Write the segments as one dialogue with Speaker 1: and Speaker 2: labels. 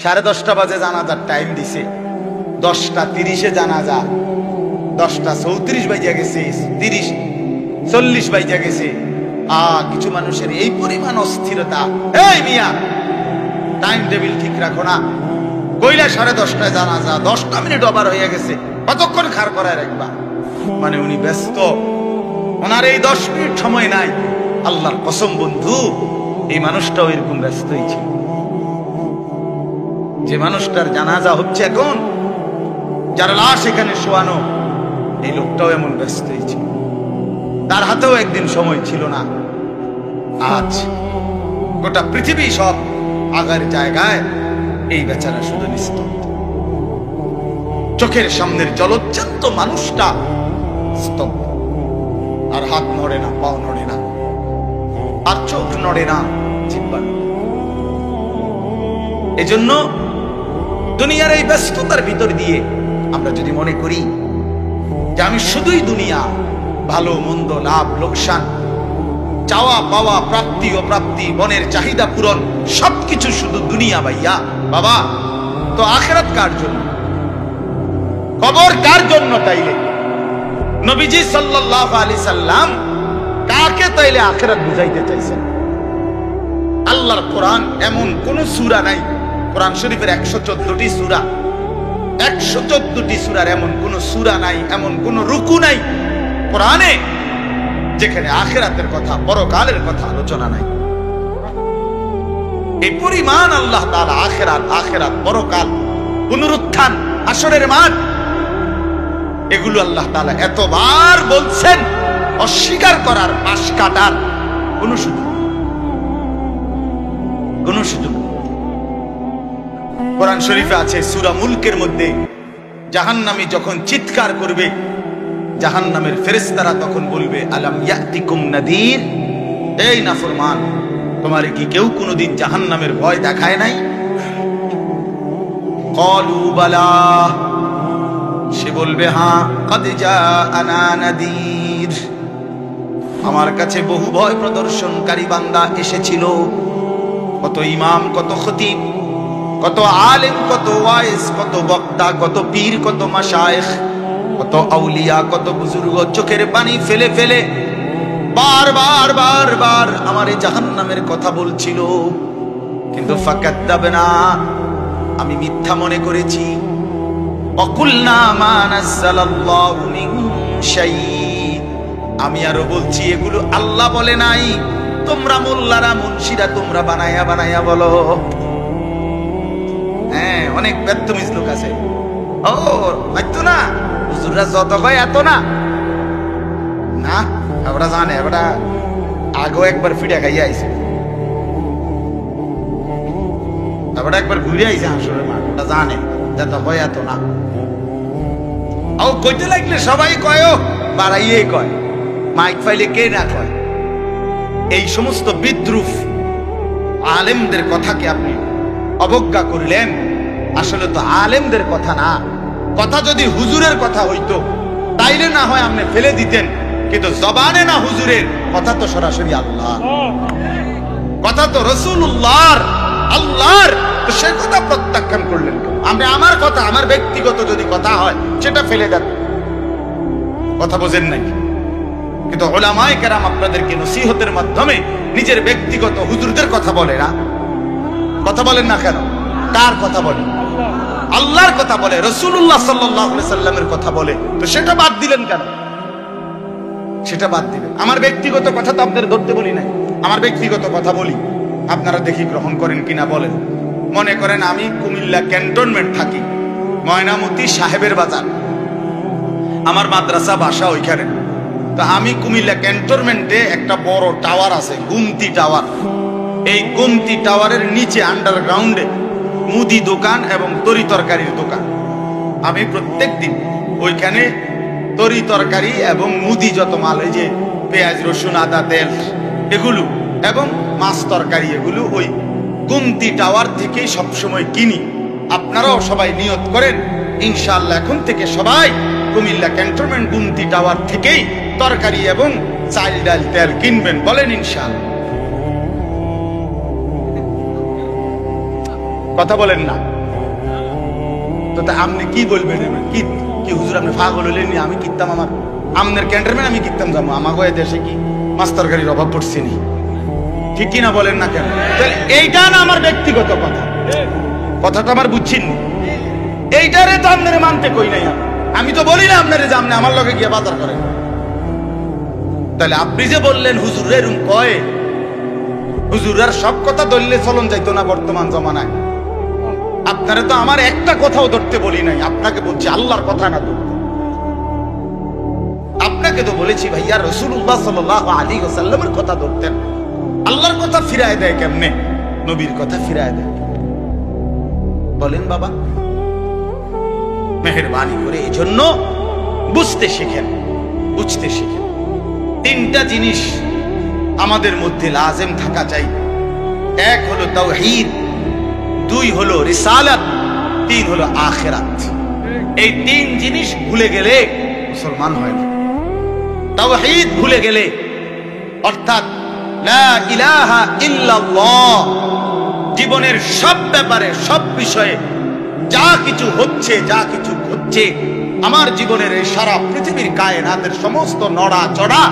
Speaker 1: 10:30 বাজে জানাজার টাইম দিছে, 10:30 জানাজা, 10:34 বাজে গেছে, 30:40 বাজে গেছে। কিছু মানুষের এই পরিমাণ অস্থিরতা। এই মিয়া, টাইম টেবিল ঠিক রাখো না। কইলা 10:30 জানাজা, 10 মিনিট ওভার হয়ে গেছে, কতক্ষণ খাড় করায় রাখবা? মানে উনি ব্যস্ত, ওনার এই 10 মিনিট সময় নাই। আল্লাহর কসম বন্ধু, এই মানুষটাও এরকম ব্যস্তই ছিল। যে মানুষটার জানাজা হচ্ছে এখন, যার লাশ এখানে শোয়ানো, এই লোকটাও এমন ব্যস্তই ছিল। তার হাতেও একদিন সময় ছিল না। আজ গোটা পৃথিবী সব আগার জায়গায়, এই বেচারা শুধু নিস্তব্ধ। চোখের সামনের জলজ্জান্ত মানুষটা স্তব্ধ, আর হাত নড়ে না, পাও নড়ে না, আর চোখ নড়ে না, জিহ্বা নড়ে। এজন্য দুনিয়ার এই ব্যস্ততার ভিতর দিয়ে আমরা যদি মনে করি যে আমি শুধুই দুনিয়া, ভালো মন্দ, লাভ লোকসান, চাওয়া পাওয়া, প্রাপ্তি অপ্রাপ্তি, মনের চাহিদা পূরণ, সবকিছু শুধু দুনিয়া ভাইয়া, বাবা তো আখিরাত কার জন্য? কবর কার জন্য? তাইলে নবীজি সাল্লাল্লাহু আলাইহি সাল্লাম কাকে তাইলে আখিরাত বুঝাইতে চাইছেন? আল্লাহর কোরআন এমন কোন সূরা নাই, কোরআন শরীফের 114টি সূরা, 114টি সূরার এমন কোন সূরা নাই, এমন কোন রুকু নাই কোরআনে যেখানে আখিরাতের কথা, পরকালের কথা আলোচনা নাই। এই পরিমাণ আল্লাহ তাআলা আখিরাত, পরকাল, পুনরুত্থান, হাসরের মাঠ, এগুলো আল্লাহ তাআলা এতবার বলছেন, অস্বীকার করার, পাশ কাটার কোন সুযোগ, কোন সুযোগ। কোরআন শরীফে আছে সূরা মুলকের মধ্যে, জাহান্নামী যখন চিৎকার করবে, জাহান্নামের ফেরেশতারা তখন বলবে, আলাম ইয়াতিকুম নাদির, এই নাফরমান, তোমারে কি কেউ কোনোদিন জাহান্নামের ভয় দেখায় নাই? ক্বালু বালা, সে বলবে হ্যাঁ, কাদ জাআনা নাদির, আমার কাছে বহু ভয় প্রদর্শনকারী বান্দা এসেছিল। কত ইমাম, কত খতিব, কত আলেম, কত ওয়াইজ, কত বক্তা, কত পীর, কত মাশায়েখ, কত আউলিয়া, কত বুজুর্গ চোখের পানি ফেলে ফেলে বারবার বারবার আমার এই জাহান্নামের কথা বলছিল, কিন্তু ফাকাদ্দাবনা, আমি মিথ্যা মনে করেছি। অকুলনা মা নাযালাল্লাহু মিন শাই, আমি আরো বলছি এগুলো আল্লাহ বলে নাই, তোমরা মোল্লারা, মুন্সিরা তোমরা বানায়া বানায়া বলো। হ্যাঁ, অনেক বেত্তমিজ লোক আছে, ও হয়তো না, হুজুররা যত কয় এত না, না ওরা জানে, ওরা আগেও একবার ফিডা খাইয়া আইছে, ওরা একবার ঘুরে আইছে হাসরের মাঠ, ওরা জানে যত কয় এত না। ও কইতে লাগলে সবাই কয়, বাড়াইয়ে কয়, মাইক ফাইলে কে না কয়। এই সমস্ত বিদ্রুপ আলেমদের কথাকে আপনি অবজ্ঞা করলেন। আসলে তো আলেমদের কথা না, কথা যদি হুজুরের কথা হইতো তাইলে না হয় আপনি ফেলে দিতেন, কিন্তু জবানে না হুজুরের কথা, তো সরাসরি আল্লাহ কথা, তো রাসূলুল্লাহর, আল্লাহর, তো সে কথা প্রত্যাখ্যান করলেন কেন? আমরা আমার কথা, আমার ব্যক্তিগত যদি কথা হয় সেটা ফেলে দেন, কথা বোঝেন নাই। কিন্তু উলামায়ে কেরাম আপনাদেরকে নসিহতের মাধ্যমে নিজের ব্যক্তিগত হুজুরদের কথা বলে না, কথা বলেন না কেন? কার কথা বলে? আল্লাহর কথা বলে, রাসূলুল্লাহ সাল্লাল্লাহু আলাইহি সাল্লামের কথা বলে, তো সেটা বাদ দিলেন কেন? সেটা বাদ দিবেন। আমার ব্যক্তিগত কথা তো আপনাদের ধরতে বলি নাই, আমার ব্যক্তিগত কথা বলি, আপনারা দেখি গ্রহণ করেন কিনা বলেন। মনে করেন আমি কুমিল্লা ক্যান্টনমেন্ট থাকি, ময়নামতি সাহেবের বাজার, আমার মাদ্রাসা বাসা ওইখানে। তো আমি কুমিল্লা ক্যান্টনমেন্টে একটা বড় টাওয়ার আছে, গুমতি টাওয়ার। এই গুমতি টাওয়ারের নিচে আন্ডারগ্রাউন্ডে মুদি দোকান এবং তরি তরকারির দোকান। আমি প্রত্যেক দিন ওইখানে তরি তরকারি এবং মুদি যত মাল, এই যে পেঁয়াজ, রসুন, আদা, তেল এগুলো এবং মাছ তরকারি, এগুলো ওই গুমতি টাওয়ার থেকেই সবসময় কিনি। আপনারাও সবাই নিয়ত করেন ইনশাআল্লাহ এখন থেকে সবাই কুমিল্লা ক্যান্টনমেন্ট গুমতি টাওয়ার থেকেই তরকারি এবং চাল, ডাল, তেল কিনবেন, বলেন ইনশাআল্লাহ। কথা বলেন না, তো তা আপনি কি বলবেন? কি কি হুজুর আপনি পাগল হলেন? আমি কিনতাম আমার আমনের ক্যান্টারম্যান আমি কিনতাম যাবো, আমাকে দেশে কি মাস্টার গাড়ির অভাব পড়ছে নি? ঠিক কিনা বলেন না কেন? তাহলে এইটা না আমার ব্যক্তিগত কথা, কথাটা আমার বুঝছেন নি? এইটারে তো আপনারে মানতে কই নাই আমি তো বলি না আপনারে যে আপনি আমার লগে গিয়ে বাজার করেন। তাহলে আপনি যে বললেন হুজুর এরকম কয়, হুজুরের সব কথা ধরলে চলন যাইতো না বর্তমান জমানায়। আপনারা তো আমার একটা কথাও ধরতে বলি নাই, আপনাকে বলছি আল্লাহর কথা না ধরতে। আপনাকে তো বলেছি ভাইয়া রাসূলুল্লাহ সাল্লাল্লাহু আলাইহি ওয়াসাল্লামের কথা ধরতেন। আল্লাহর কথা ফিরায় দেয় কেমনে? নবীর কথা ফিরায় দেয় বলেন বাবা। মেহেরবানি করে এই জন্য বুঝতে শিখেন, বুঝতে শিখেন। তিনটা জিনিস আমাদের মধ্যে লাজেম থাকা চাই। এক হলো তাওহীদ, দুই হলো রিসালাত, তিন হলো আখিরাত। এই তিন জিনিস ভুলে গেলে মুসলমান হয় না। তাওহীদ ভুলে গেলে অর্থাৎ লা ইলাহা ইল্লাল্লাহ, জীবনের সব ব্যাপারে সব বিষয়ে যা কিছু হচ্ছে, যা কিছু ঘটছে আমার জীবনের এই সারা পৃথিবীর কায়নাতের সমস্ত নড়া চড়া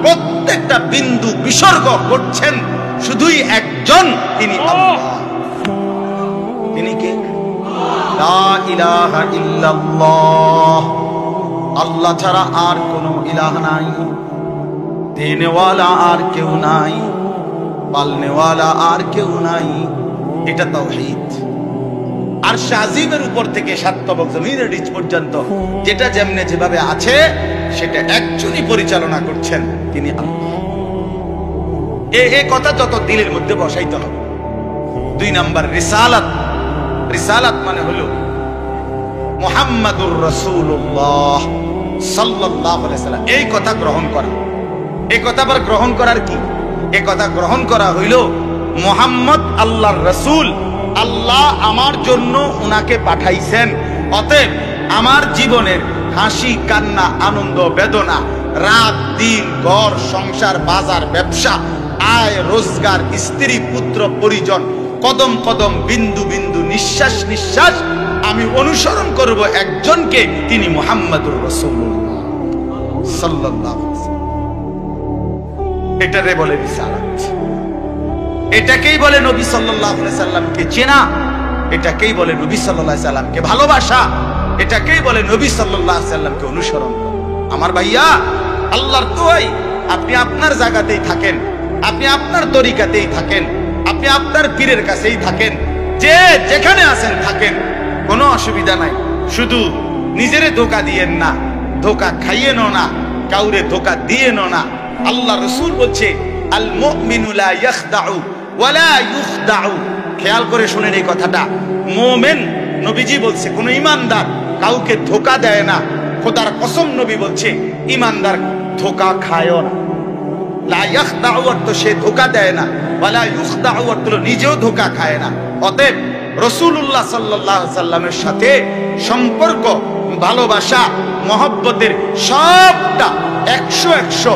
Speaker 1: প্রত্যেকটা বিন্দু বিসর্গ করছেন শুধুই একজন, তিনি আল্লাহ। তিনি কে? লা ইলাহা ইল্লাল্লাহ, আল্লাহ ছাড়া আর কোনো ইলাহ নাই, দেনেওয়ালা আর কেউ নাই, পালনেওয়ালা আর কেউ নাই। এটা তাওহীদ। আর শাজিমের উপর থেকে সাতবক জমিনের নিচ পর্যন্ত যেটা যেমনে যেভাবে আছে সেটা একজনই পরিচালনা করছেন, তিনি আল্লাহ। এই কথা যত দিলের মধ্যে বসাইতে হবে। দুই নাম্বার রিসালাত। রিসালাত মানে হলো মুহাম্মাদুর রাসূলুল্লাহ সাল্লাল্লাহু আলাইহি সাল্লাম, এই কথা গ্রহণ করা। এই কথা আবার গ্রহণ করার কি? এই কথা গ্রহণ করা হইল মুহাম্মদ আল্লাহর রাসূল, আল্লাহ আমার জন্য উনাকে পাঠাইছেন। অতএব আমার জীবনের হাসি কান্না আনন্দ বেদনা, রাত দিন, ঘর সংসার বাজার ব্যবসা, আয় রোজগার, স্ত্রী পুত্র পরিজন, কদম কদম বিন্দু বিন্দু নিঃশ্বাস নিঃশ্বাস আমি অনুসরণ করব একজনকে, তিনি মুহাম্মাদুর রাসূলুল্লাহ সাল্লাল্লাহু আলাইহি ওয়াসাল্লাম। এটারে বলে রিসালাত। এটাকেই বলে নবী সাল্লাল্লাহু আলাইহি সাল্লামকে চেনা, এটাকেই বলে নবী সাল্লাল্লাহু আলাইহি সাল্লামকে ভালোবাসা, এটাকেই বলে নবী সাল্লাল্লাহু আলাইহি সাল্লামকে অনুসরণ। আমার ভাইয়া, আল্লাহর দোয়াই আপনি আপনার জায়গাতেই থাকেন, আপনি আপনার তরিকাতেই থাকেন, আপনি আপনার পীরের কাছেই থাকেন, যে যেখানে আছেন থাকেন, কোনো অসুবিধা নাই। শুধু নিজেরে ধোঁকা দিয়েন না, ধোঁকা খাইয়েনও না, কাউরে ধোঁকা দিয়েনও না। আল্লাহ রাসূল বলছে আল মুমিনু লা ইয়াখদাউ ওয়ালা ইখদাউ। খেয়াল করে শুনেন এই কথাটা। মুমিন, নবীজি বলছে, কোন ইমানদার কাউকে ধোঁকা দেয় না। খোদার কসম নবী বলছে ইমানদার ধোঁকা খায়ও না। লা ইয়াখদাউ অর্থ সে ধোঁকা দেয় না, ওয়ালা ইখদাউ অর্থ নিজেও ধোঁকা খায় না। অতএব রাসূলুল্লাহ সাল্লাল্লাহু আলাইহি সাল্লামের সাথে সম্পর্ক, ভালোবাসা, মহব্বতের সবটা 100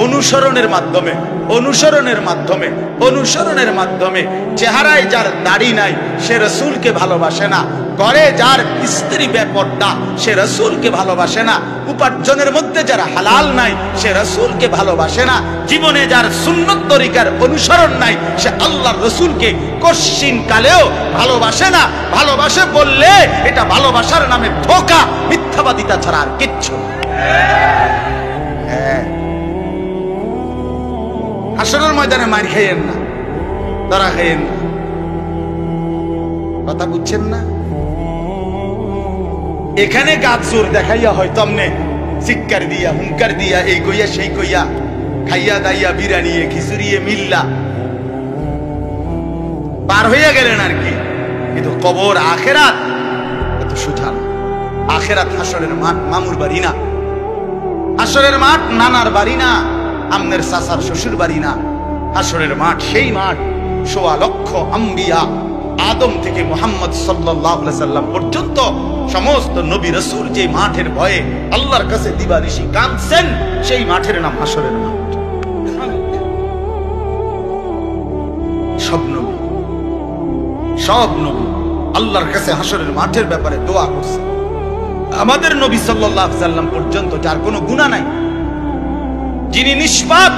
Speaker 1: অনুসরণের মাধ্যমে, অনুসরণের মাধ্যমে, অনুসরণের মাধ্যমে। চেহারায় যার দাড়ি নাই সে রাসূলকে ভালোবাসে না, ঘরে যার স্ত্রী বেপরদা সে রাসূলকে ভালোবাসে না, উপার্জনের মধ্যে যার হালাল নাই সে রাসূলকে ভালোবাসে না, জীবনে যার সুন্নত তরিকার অনুসরণ নাই সে আল্লাহর রাসূলকে কশিন কালেও ভালোবাসে না। ভালোবাসে বললে এটা ভালোবাসার নামে ধোঁকা, মিথ্যাবাদিতা ছাড়া আর কিচ্ছু। হ্যাঁ, হাসরের ময়দানে মার খাইয়েন না, ধরা খাইয়েন না। কথা বুঝছেন না? এখানে গাছ জোর দেখাইয়া হয়তো আমনে চিৎকার দিয়া, হুঙ্কার দিয়া, এই কইয়া সেই কইয়া, খাইয়া দাইয়া, বিরানিয়ে খিচুড়িয়ে মিল্লা পার হইয়া গেলেন আর কি। কিন্তু কবর আখেরাত এত সোজা না। আখেরাত হাসরের মাঠ, মামুর বাড়ি না। হাসরের মাঠ নানার বাড়ি না, আমনের চাচার শ্বশুর বাড়ি না। হাসরের মাঠ সেই মাঠ ১৬ লক্ষ আম্বিয়া, আদম থেকে মুহাম্মদ সাল্লাল্লাহু আলাইহি সাল্লাম পর্যন্ত সমস্ত নবী রাসূল যে মাঠের ভয়ে আল্লাহর কাছে দিবানিশি কাঁদছেন, সেই মাঠের নাম হাসরের মাঠ। সব নবী, সব নবী আল্লাহর কাছে হাসরের মাঠের ব্যাপারে দোয়া করছে। আমাদের নবী সাল্লাল্লাহু আলাইহি সাল্লাম পর্যন্ত যার কোনো গুনাহ নাই, যিনি নিষ্পাপ,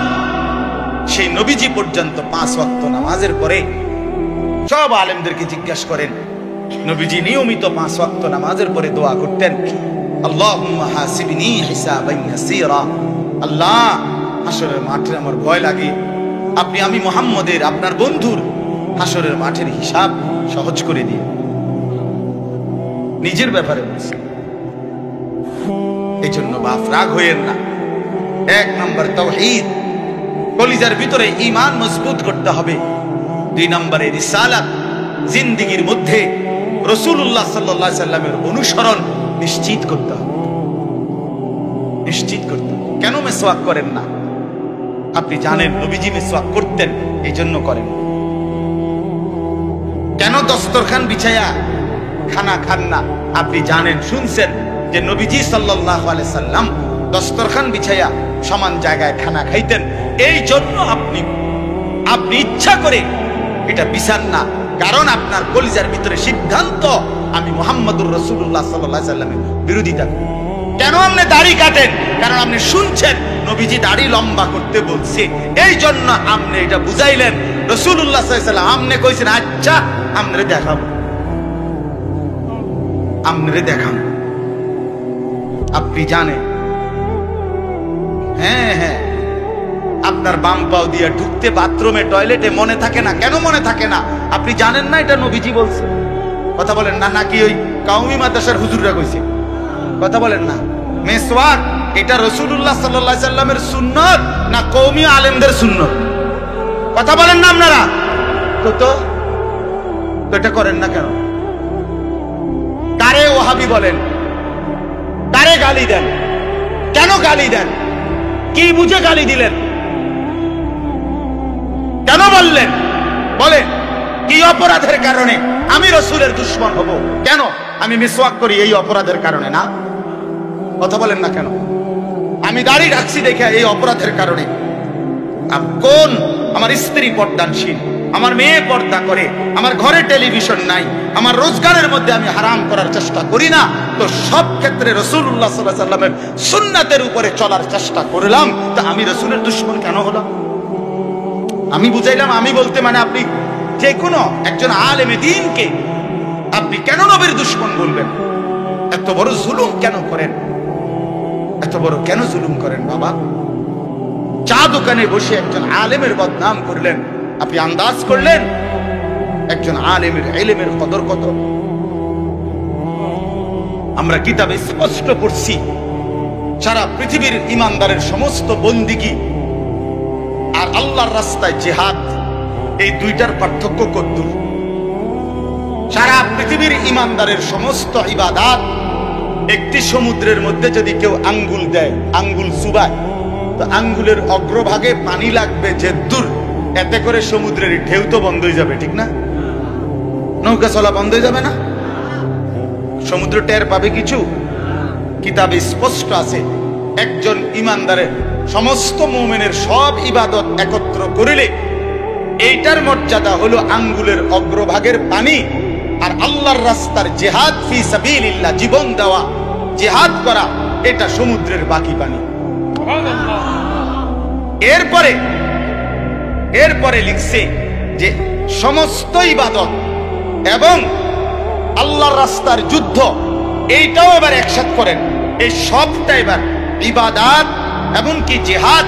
Speaker 1: সেই নবীজি পর্যন্ত 5 ওয়াক্ত নামাজের পরে সব আলেমদেরকে জিজ্ঞাসা করেন, নবীজি নিয়মিত 5 ওয়াক্ত নামাজের পরে দোয়া করতেন, আল্লাহুম্মা হাসিবনি হিসাবান ইয়াসীরা। আল্লাহ, হাসরের মাঠে আমার ভয় লাগে, আমি মুহাম্মদের, আপনার বন্ধুর হাসরের মাঠের হিসাব সহজ করে দিন। নিজের ব্যাপারে বলছি। এই জন্য বাপ রাগ হইেন না। 1 নম্বর তাওহীদ, কলিজার ভিতরে ঈমান মজবুত করতে হবে। 2 নম্বরে রিসালাত, জিন্দেগীর মধ্যে রাসূলুল্লাহ সাল্লাল্লাহু আলাইহি সাল্লামের অনুসরণ নিশ্চিত করতে হবে। নিশ্চিত করতে হবে। কেন মিসওয়াক করেন না? আপনি জানেন নবীজি মিসওয়াক করতেন, এই জন্য করেন। কেন দস্তরখান বিছায়া খানা খান না? আপনি জানেন, শুনছেন যে নবীজি সাল্লাল্লাহু আলাইহি সাল্লাম দস্তরখান বিছায়া সমান জায়গায় খানা খাইতেন, এই জন্য আপনি ইচ্ছা করে এটা বিছান না। কারণ আপনার কলিজার ভিতরে সিদ্ধান্ত, আমি মুহাম্মদুর রাসূলুল্লাহ সাল্লাল্লাহু আলাইহি সাল্লামের বিরোধিতা করি। কেন আপনি দাড়ি কাটেন? কারণ আপনি শুনছেন নবীজি দাড়ি লম্বা করতে বলছে, এই জন্য আপনি এটা বুঝাইলেন। রাসূলুল্লাহ সাল্লাল্লাহু আলাইহি সাল্লাম আপনি কইছেন, আচ্ছা আপনারে দেখাবো, আপনারে দেখান। আপনি জানেন, হ্যাঁ, আপনার বাম পাও দিয়ে ঢুকতে বাথরুমে, টয়লেটে মনে থাকে না। কেন মনে থাকে না? আপনি জানেন না এটা নবীজি বলছে। কথা বলেন না, নাকি ওই কাউমি মাদ্রাসার হুজুররা কইছে? কথা বলেন না। মিসওয়াক এটা রাসূলুল্লাহ সাল্লাল্লাহু আলাইহি সাল্লামের সুন্নাত না কওমি আলেমদের সুন্নাত? কথা বলেন না আপনারা। তো এটা করেন না কেন? কারে ওহাবি বলেন? কারে গালি দেন? কেন গালি দেন? কি বুঝে গালি দিলেন? কেন বললেন? বলেন, কি অপরাধের কারণে আমি রাসূলের দুশমন হব? কেন? আমি মিসওয়াক করি এই অপরাধের কারণে না? কথা বলেন না কেন? আমি দাড়ি রাখছি দেখে এই অপরাধের কারণে? কোন আমার স্ত্রী পর্দানশীল, আমার মেয়ে পর্দা করে, আমার ঘরে টেলিভিশন নাই, আমার রোজগারের মধ্যে আমি হারাম করার চেষ্টা করি না, তো সব ক্ষেত্রে রাসূলুল্লাহ সাল্লাল্লাহু আলাইহি সাল্লামের সুন্নাতের উপরে চলার চেষ্টা করলাম, তা আমি রাসূলের দুশমন কেন হলাম? আমি বুঝাইলাম, আমি বলতে মানে আপনি যে কোনো একজন আলেমে দ্বীনকে আপনি কেন নবীর দুশমন বলবেন? এত বড় জুলুম কেন করেন? এত বড় কেন জুলুম করেন বাবা? চা দোকানে বসে একজন আলেমের বদনাম করলেন, আপনি আন্দাজ করলেন একজন আলেমের ইলমের কদর কত? আমরা কিতাবে স্পষ্ট পড়ছি, সারা পৃথিবীর ইমানদারের সমস্ত বন্দিগি আর আল্লাহর রাস্তায় জিহাদ, এই দুইটার পার্থক্য কতদূর? সারা পৃথিবীর ইমানদারের সমস্ত ইবাদত, একটি সমুদ্রের মধ্যে যদি কেউ আঙ্গুল দেয়, আঙ্গুল চুবায়, তো আঙ্গুলের অগ্রভাগে পানি লাগবে যে দূর, এতে করে সমুদ্রের ঢেউ তো বন্ধ হয়ে যাবে, ঠিক না? নৌকা চলা বন্ধ হয়ে যাবে না? সমুদ্র টের পাবে কিছু? কিতাবে স্পষ্ট আছে, একজন ইমানদারের সমস্ত মুমিনের সব ইবাদত একত্র করিলে এইটার মর্যাদা হলো আঙ্গুলের অগ্রভাগের পানি। আর আল্লাহর রাস্তার জিহাদ ফি সাবিলিল্লাহ, জীবন দেওয়া, জিহাদ করা, এটা সমুদ্রের বাকি পানি। এরপরে লিখছে যে সমস্ত ইবাদত এবং আল্লাহর রাস্তার যুদ্ধ, এইটাও এবার একসাথে করেন। এই সবটা এবার ইবাদত এমনকি জিহাদ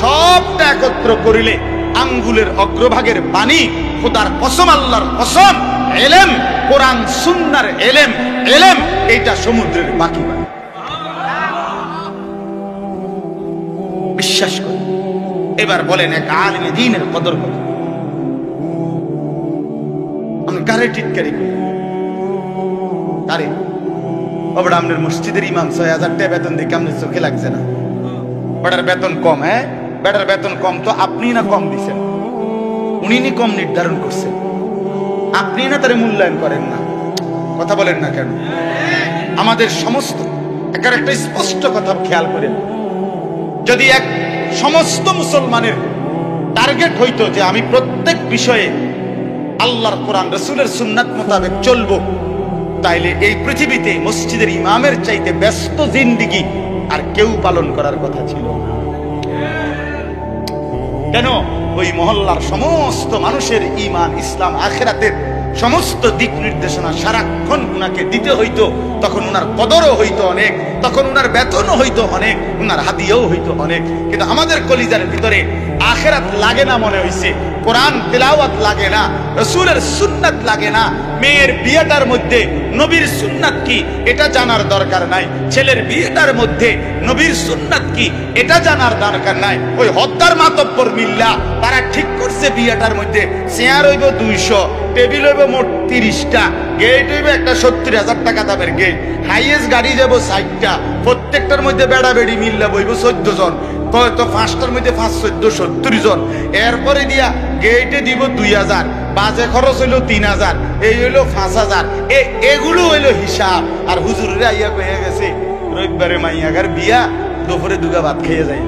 Speaker 1: সবটা একত্র করিলে আঙ্গুলের অগ্রভাগের পানি, খোদার কসম, আল্লাহর কসম, ইলম, কোরআন সুন্নাহর ইলম, এইটা সমুদ্রের বাকি পানি। বিশ্বাস করুন। এবার বলেন, এক আলেমে দ্বীনের কদর কত? আমি কারে টিটকারি করি? কারে? ওটা আপনার মসজিদের ইমাম ৬০০০ টাকা বেতন দিয়ে আপনার চোখে লাগছে না? বেটার বেতন কম। হ্যাঁ, বেটার বেতন কম তো আপনি না কম দিচ্ছেন, উনি নি কম নির্ধারণ করছেন, আপনি না তারে মূল্যায়ন করেন না। কথা বলেন না কেন? আমাদের সমস্ত একটা স্পষ্ট কথা খেয়াল করেন, যদি এক সমস্ত মুসলমানের টার্গেট হইতো যে আমি প্রত্যেক বিষয়ে আল্লাহর কোরআন রাসূলের সুন্নাত মোতাবেক চলবো, তাইলে এই পৃথিবীতে মসজিদের ইমামের চাইতে ব্যস্ত জিন্দেগি আর কেউ পালন করার কথা ছিল না। কেন? ওই মহল্লার সমস্ত মানুষের ঈমান, ইসলাম, আখিরাতের সমস্ত দিক নির্দেশনা সারাক্ষণ উনাকে দিতে হইতো। তখন উনার কদরও হইতো অনেক, তখন উনার বেতনও হইতো অনেক, উনার হাদিয়াও হইতো অনেক। কিন্তু আমাদের কলিজার ভিতরে আখিরাত লাগে না মনে হইছে, কোরআন তেলাওয়াত লাগে না, রাসূলের সুন্নাত লাগে না। মেয়ের বিয়েটার মধ্যে নবীর সুন্নাত কি এটা জানার দরকার নাই, ছেলের বিয়েটার মধ্যে নবীর সুন্নাত কি এটা জানার দরকার নাই। ওই হদ্দার মাতব্বর মিল্লা তারা ঠিক করছে বিয়েটার মধ্যে চেয়ার হইব 200, টেবিল হইব মোট 30টা, গেট হইবে একটা 70,000 টাকা দামের গেট, হাইয়েস্ট গাড়ি যাব 60টা, প্রত্যেকটার মধ্যে বেড়া বেড়ি মিল্লা বইব 14 জন, তো 5টার মধ্যে 5, 14, 70 জন। এরপরে দিয়া গেটে দিব 2000, বাজে খরচ হইলো 3000, এই হইলো 5000। এগুলো হইলো হিসাব। আর হুজুররা আইয়া কয়ে গেছে রবিবারে মাইয়াগার বিয়া, দুপুরে দুগা ভাত খেয়ে যায়।